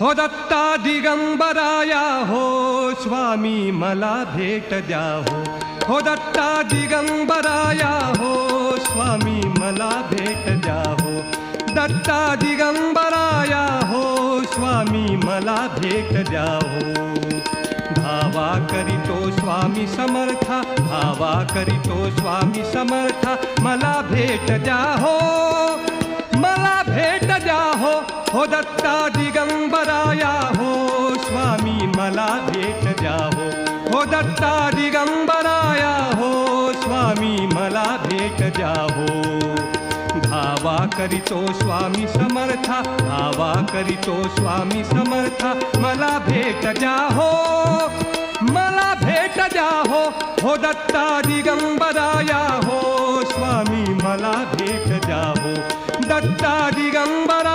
हो दत्ता दिगंबराया हो स्वामी मला भेट द्या हो दत्ता दिगंबराया हो स्वामी मला भेट द्या हो दत्ता दिगंबराया हो स्वामी मला भेट द्या हो धावा करीतो स्वामी समर्था धावा करीतो स्वामी समर्था मला भेट द्या हो मला भेट द्या हो दत्ता दिगंबराया हो स्वामी मला भेट द्या हो दत्ता दिगंबराया हो स्वामी मला भेट द्या हो धावा करीतो स्वामी समर्था धावा करीतो स्वामी समर्था मला भेट द्या हो मला भेट द्या हो दत्ता दिगंबराया हो स्वामी मला भेट द्या हो दत्ता दिगंबर